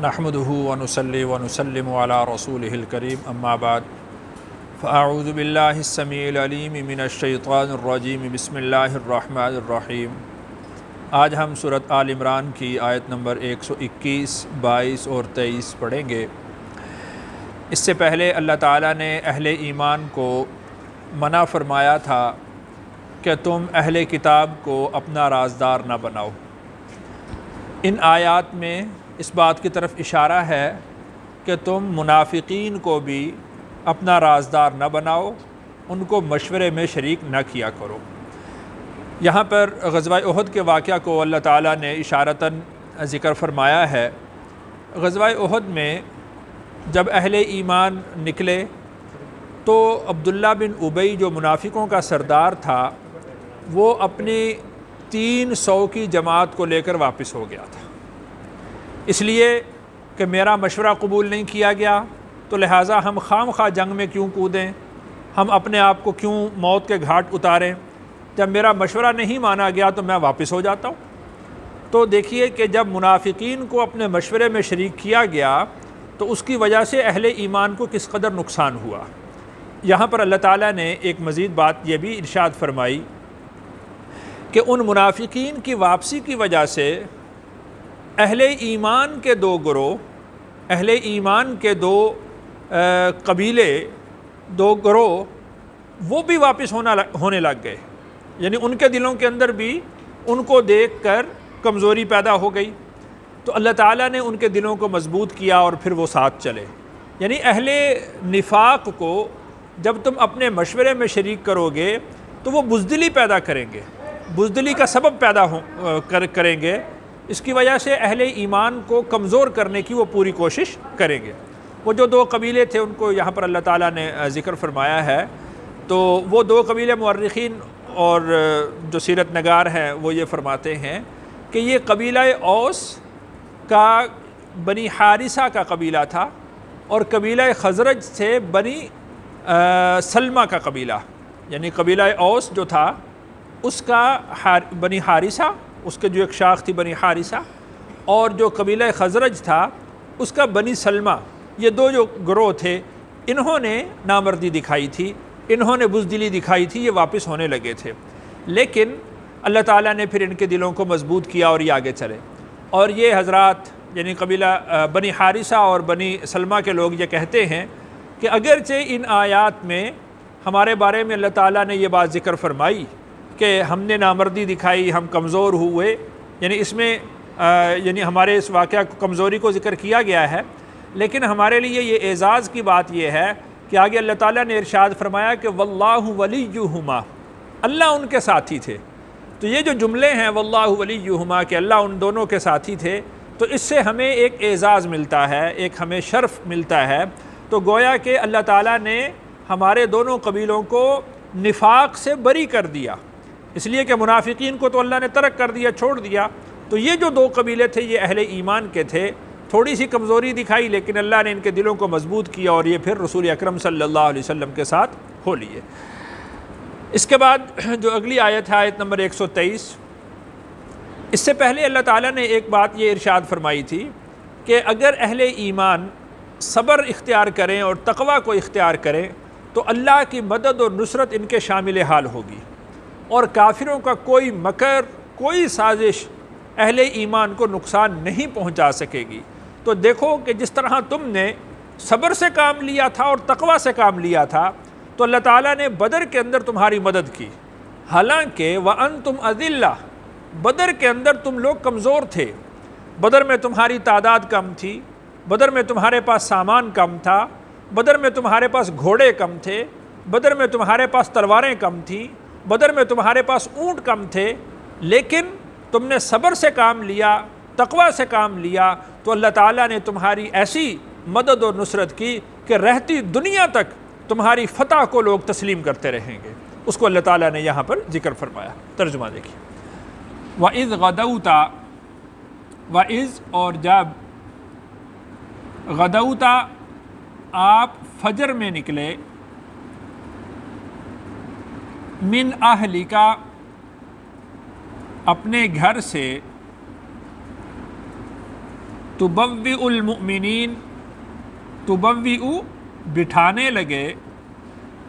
نحمده ونصلي ونسلم على رسوله الكريم اما بعد فاعوذ بالله السميع العليم من الشيطان الرجيم بسم اللہ الرحمن الرحیم۔ آج ہم سورۃ آل عمران کی آیت نمبر 121، 22 اور 23 پڑھیں گے۔ اس سے پہلے اللہ تعالیٰ نے اہل ایمان کو منع فرمایا تھا کہ تم اہل کتاب کو اپنا رازدار نہ بناؤ۔ ان آیات میں اس بات کی طرف اشارہ ہے کہ تم منافقین کو بھی اپنا رازدار نہ بناؤ، ان کو مشورے میں شریک نہ کیا کرو۔ یہاں پر غزوہ احد کے واقعہ کو اللہ تعالیٰ نے اشارتاً ذکر فرمایا ہے۔ غزوہ احد میں جب اہل ایمان نکلے تو عبداللہ بن ابی جو منافقوں کا سردار تھا وہ اپنی 300 کی جماعت کو لے کر واپس ہو گیا تھا، اس لیے کہ میرا مشورہ قبول نہیں کیا گیا تو لہٰذا ہم خام خواہ جنگ میں کیوں کودیں، ہم اپنے آپ کو کیوں موت کے گھاٹ اتاریں، جب میرا مشورہ نہیں مانا گیا تو میں واپس ہو جاتا ہوں۔ تو دیکھیے کہ جب منافقین کو اپنے مشورے میں شریک کیا گیا تو اس کی وجہ سے اہل ایمان کو کس قدر نقصان ہوا۔ یہاں پر اللہ تعالیٰ نے ایک مزید بات یہ بھی ارشاد فرمائی کہ ان منافقین کی واپسی کی وجہ سے اہل ایمان کے دو گروہ، اہل ایمان کے دو قبیلے، دو گروہ وہ بھی واپس ہونے لگ گئے، یعنی ان کے دلوں کے اندر بھی ان کو دیکھ کر کمزوری پیدا ہو گئی، تو اللہ تعالیٰ نے ان کے دلوں کو مضبوط کیا اور پھر وہ ساتھ چلے۔ یعنی اہل نفاق کو جب تم اپنے مشورے میں شریک کرو گے تو وہ بزدلی پیدا کریں گے، بزدلی کا سبب پیدا کریں گے، اس کی وجہ سے اہل ایمان کو کمزور کرنے کی وہ پوری کوشش کریں گے۔ وہ جو دو قبیلے تھے ان کو یہاں پر اللہ تعالیٰ نے ذکر فرمایا ہے، تو وہ دو قبیلے مورخین اور جو سیرت نگار ہیں وہ یہ فرماتے ہیں کہ یہ قبیلہ اوس کا بنی حارثہ کا قبیلہ تھا اور قبیلہ خزرج سے بنی سلمہ کا قبیلہ، یعنی قبیلہ اوس جو تھا اس کا بنی حارثہ، اس کے جو ایک شاخ تھی بنی حارثہ، اور جو قبیلہ خزرج تھا اس کا بنی سلمہ، یہ دو جو گروہ تھے انہوں نے نامردی دکھائی تھی، انہوں نے بزدلی دکھائی تھی، یہ واپس ہونے لگے تھے، لیکن اللہ تعالیٰ نے پھر ان کے دلوں کو مضبوط کیا اور یہ آگے چلے۔ اور یہ حضرات یعنی قبیلہ بنی حارثہ اور بنی سلمہ کے لوگ یہ کہتے ہیں کہ اگرچہ ان آیات میں ہمارے بارے میں اللہ تعالیٰ نے یہ بات ذکر فرمائی کہ ہم نے نامردی دکھائی، ہم کمزور ہوئے، یعنی اس میں یعنی ہمارے اس واقعہ کو کمزوری کو ذکر کیا گیا ہے، لیکن ہمارے لیے یہ اعزاز کی بات یہ ہے کہ آگے اللہ تعالیٰ نے ارشاد فرمایا کہ واللہ ولیہما، اللہ ان کے ساتھی تھے۔ تو یہ جو جملے ہیں واللہ ولیہما کہ اللہ ان دونوں کے ساتھی تھے، تو اس سے ہمیں ایک اعزاز ملتا ہے، ایک ہمیں شرف ملتا ہے۔ تو گویا کہ اللہ تعالیٰ نے ہمارے دونوں قبیلوں کو نفاق سے بری کر دیا، اس لیے کہ منافقین کو تو اللہ نے ترک کر دیا، چھوڑ دیا۔ تو یہ جو دو قبیلے تھے یہ اہل ایمان کے تھے، تھوڑی سی کمزوری دکھائی لیکن اللہ نے ان کے دلوں کو مضبوط کیا اور یہ پھر رسول اکرم صلی اللہ علیہ وسلم کے ساتھ ہو لیے۔ اس کے بعد جو اگلی آیت ہے آیت نمبر 123، اس سے پہلے اللہ تعالیٰ نے ایک بات یہ ارشاد فرمائی تھی کہ اگر اہل ایمان صبر اختیار کریں اور تقوی کو اختیار کریں تو اللہ کی مدد اور نصرت ان کے شامل حال ہوگی، اور کافروں کا کوئی مکر، کوئی سازش اہل ایمان کو نقصان نہیں پہنچا سکے گی۔ تو دیکھو کہ جس طرح تم نے صبر سے کام لیا تھا اور تقوی سے کام لیا تھا تو اللہ تعالیٰ نے بدر کے اندر تمہاری مدد کی، حالانکہ وَأَنْتُمْ أَذِلَّةٌ، بدر کے اندر تم لوگ کمزور تھے، بدر میں تمہاری تعداد کم تھی، بدر میں تمہارے پاس سامان کم تھا، بدر میں تمہارے پاس گھوڑے کم تھے، بدر میں تمہارے پاس تلواریں کم تھیں، بدر میں تمہارے پاس اونٹ کم تھے، لیکن تم نے صبر سے کام لیا، تقوی سے کام لیا، تو اللہ تعالیٰ نے تمہاری ایسی مدد اور نصرت کی کہ رہتی دنیا تک تمہاری فتح کو لوگ تسلیم کرتے رہیں گے۔ اس کو اللہ تعالیٰ نے یہاں پر ذکر فرمایا۔ ترجمہ دیکھیے، وَإِذْ غَدَوْتَ، وَإِذْ اور جب، غدوتا آپ فجر میں نکلے، من اہلکا اپنے گھر سے، تبوئ المؤمنین، تبوئ بٹھانے لگے،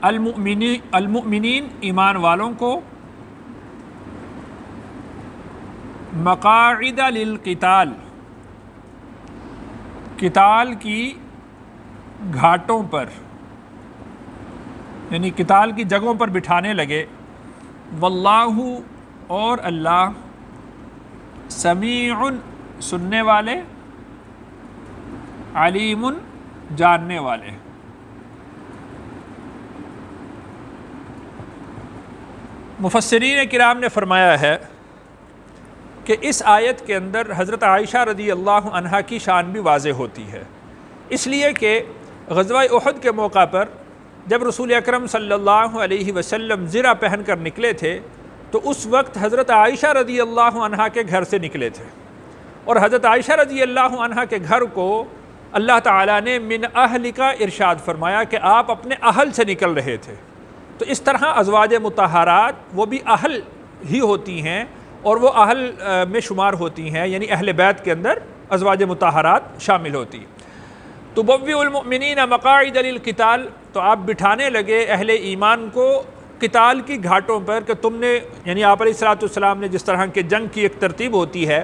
المؤمنین ایمان والوں کو، مقاعد للقتال، قتال کی گھاٹوں پر، یعنی قتال کی جگہوں پر بٹھانے لگے، واللہ اور اللہ، سمیع سننے والے، علیم جاننے والے۔ مفسرین کرام نے فرمایا ہے کہ اس آیت کے اندر حضرت عائشہ رضی اللہ عنہا کی شان بھی واضح ہوتی ہے، اس لیے کہ غزوہ احد کے موقع پر جب رسول اکرم صلی اللہ علیہ وسلم زرہ پہن کر نکلے تھے تو اس وقت حضرت عائشہ رضی اللہ عنہا کے گھر سے نکلے تھے، اور حضرت عائشہ رضی اللہ عنہا کے گھر کو اللہ تعالیٰ نے من اہل کا ارشاد فرمایا کہ آپ اپنے اہل سے نکل رہے تھے۔ تو اس طرح ازواج مطہرات وہ بھی اہل ہی ہوتی ہیں اور وہ اہل میں شمار ہوتی ہیں، یعنی اہل بیت کے اندر ازواج مطہرات شامل ہوتی ہیں۔ تبوئ المؤمنین مقاعد للقتال، تو آپ بٹھانے لگے اہل ایمان کو قتال کی گھاٹوں پر، کہ تم نے، یعنی آپ علیہ الصلوۃ والسلام نے جس طرح کے جنگ کی ایک ترتیب ہوتی ہے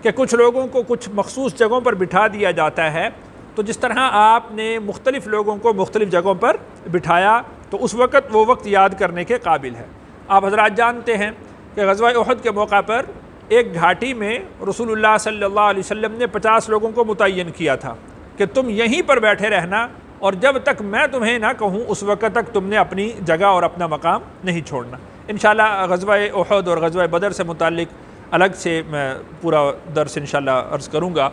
کہ کچھ لوگوں کو کچھ مخصوص جگہوں پر بٹھا دیا جاتا ہے، تو جس طرح آپ نے مختلف لوگوں کو مختلف جگہوں پر بٹھایا تو اس وقت وہ وقت یاد کرنے کے قابل ہے۔ آپ حضرات جانتے ہیں کہ غزوہ احد کے موقع پر ایک گھاٹی میں رسول اللہ صلی اللہ علیہ وسلم نے 50 لوگوں کو متعین کیا تھا کہ تم یہیں پر بیٹھے رہنا، اور جب تک میں تمہیں نہ کہوں اس وقت تک تم نے اپنی جگہ اور اپنا مقام نہیں چھوڑنا۔ انشاءاللہ غزوہ احد اور غزوہ بدر سے متعلق الگ سے میں پورا درس انشاءاللہ عرض کروں گا۔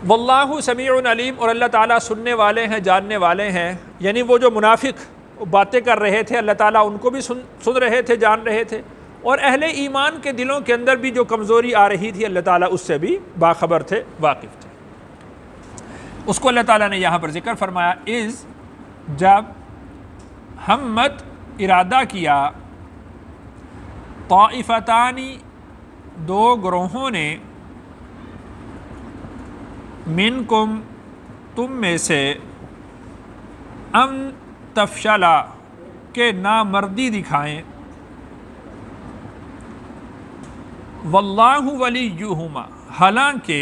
واللہ سمیع علیم، اور اللہ تعالیٰ سننے والے ہیں، جاننے والے ہیں، یعنی وہ جو منافق باتیں کر رہے تھے اللہ تعالیٰ ان کو بھی سن رہے تھے، جان رہے تھے، اور اہل ایمان کے دلوں کے اندر بھی جو کمزوری آ رہی تھی اللہ تعالیٰ اس سے بھی باخبر تھے، واقف تھے۔ اس کو اللہ تعالیٰ نے یہاں پر ذکر فرمایا، از جب ہمت ارادہ کیا، طائفتانی دو گروہوں نے، منکم تم میں سے، ان تفشلا کہ نامردی دکھائیں، واللہ ولیہما حالانکہ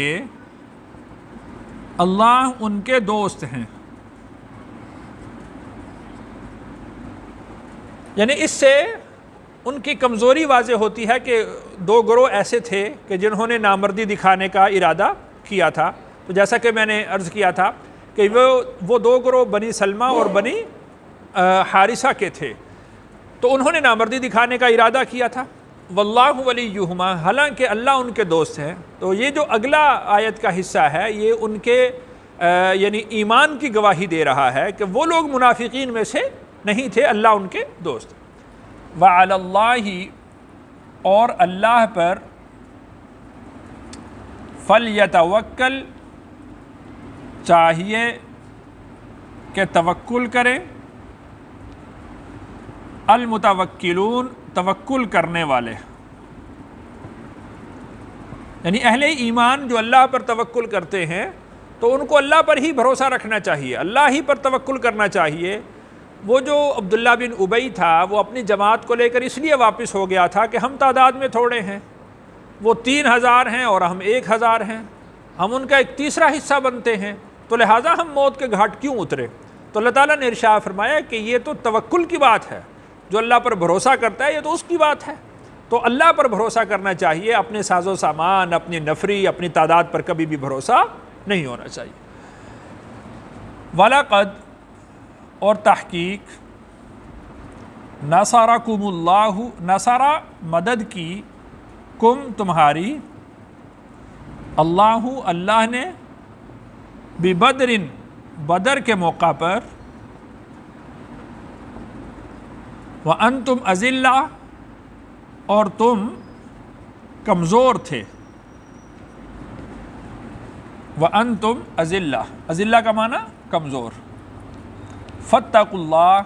اللہ ان کے دوست ہیں۔ یعنی اس سے ان کی کمزوری واضح ہوتی ہے کہ دو گروہ ایسے تھے کہ جنہوں نے نامردی دکھانے کا ارادہ کیا تھا۔ تو جیسا کہ میں نے عرض کیا تھا کہ وہ دو گروہ بنی سلمہ اور بنی حارثہ کے تھے، تو انہوں نے نامردی دکھانے کا ارادہ کیا تھا۔ واللہ ولیہما حالانکہ اللہ ان کے دوست ہیں۔ تو یہ جو اگلا آیت کا حصہ ہے یہ ان کے یعنی ایمان کی گواہی دے رہا ہے کہ وہ لوگ منافقین میں سے نہیں تھے، اللہ ان کے دوست۔ وعلی اللہ اور اللہ پر، فلیتوکل چاہیے کہ توکل کریں، المتوکلون توکل کرنے والے، یعنی اہل ایمان جو اللہ پر توکل کرتے ہیں تو ان کو اللہ پر ہی بھروسہ رکھنا چاہیے، اللہ ہی پر توکل کرنا چاہیے۔ وہ جو عبداللہ بن ابی تھا وہ اپنی جماعت کو لے کر اس لیے واپس ہو گیا تھا کہ ہم تعداد میں تھوڑے ہیں، وہ 3000 ہیں اور ہم 1000 ہیں، ہم ان کا ایک تیسرا حصہ بنتے ہیں، تو لہٰذا ہم موت کے گھاٹ کیوں اترے؟ تو اللہ تعالیٰ نے ارشاد فرمایا کہ یہ تو توکل کی بات ہے، جو اللہ پر بھروسہ کرتا ہے یہ تو اس کی بات ہے۔ تو اللہ پر بھروسہ کرنا چاہیے، اپنے ساز و سامان، اپنی نفری، اپنی تعداد پر کبھی بھی بھروسہ نہیں ہونا چاہیے۔ وَلَقَدْ اور تحقیق، نصرکم اللہ نصر مدد کی، کم تمہاری، اللہ اللہ نے، ببدر بدر کے موقع پر، وَأَنْتُمْ أَذِلَّةٌ اور تم کمزور تھے، وَأَنْتُمْ أَذِلَّةٌ اذلہ کا معنی کمزور، فَاتَّقُوا اللَّهَ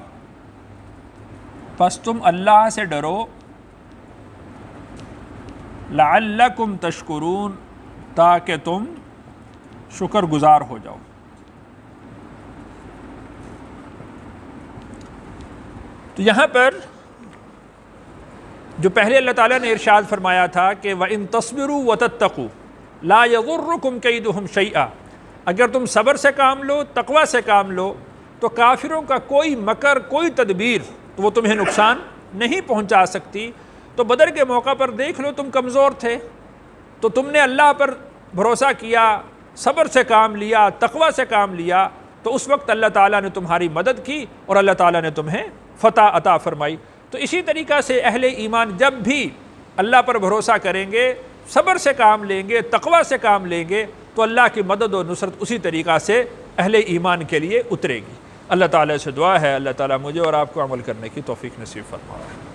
پس تم اللہ سے ڈرو، لَعَلَّكُمْ تَشْكُرُونَ تاکہ تم شکر گزار ہو جاؤ۔ تو یہاں پر جو پہلے اللہ تعالیٰ نے ارشاد فرمایا تھا کہ وَإِن تَصْبِرُوا وَتَتَّقُوا لَا يَضُرُّكُمْ كَيْدُهُمْ شَيْئًا، اگر تم صبر سے کام لو، تقوی سے کام لو، تو کافروں کا کوئی مکر، کوئی تدبیر تو وہ تمہیں نقصان نہیں پہنچا سکتی۔ تو بدر کے موقع پر دیکھ لو، تم کمزور تھے تو تم نے اللہ پر بھروسہ کیا، صبر سے کام لیا، تقوی سے کام لیا، تو اس وقت اللہ تعالیٰ نے تمہاری مدد کی اور اللہ تعالیٰ نے تمہیں فتح عطا فرمائی۔ تو اسی طریقہ سے اہل ایمان جب بھی اللہ پر بھروسہ کریں گے، صبر سے کام لیں گے، تقوی سے کام لیں گے، تو اللہ کی مدد و نصرت اسی طریقہ سے اہل ایمان کے لیے اترے گی۔ اللہ تعالیٰ سے دعا ہے اللہ تعالیٰ مجھے اور آپ کو عمل کرنے کی توفیق نصیب فرمائے۔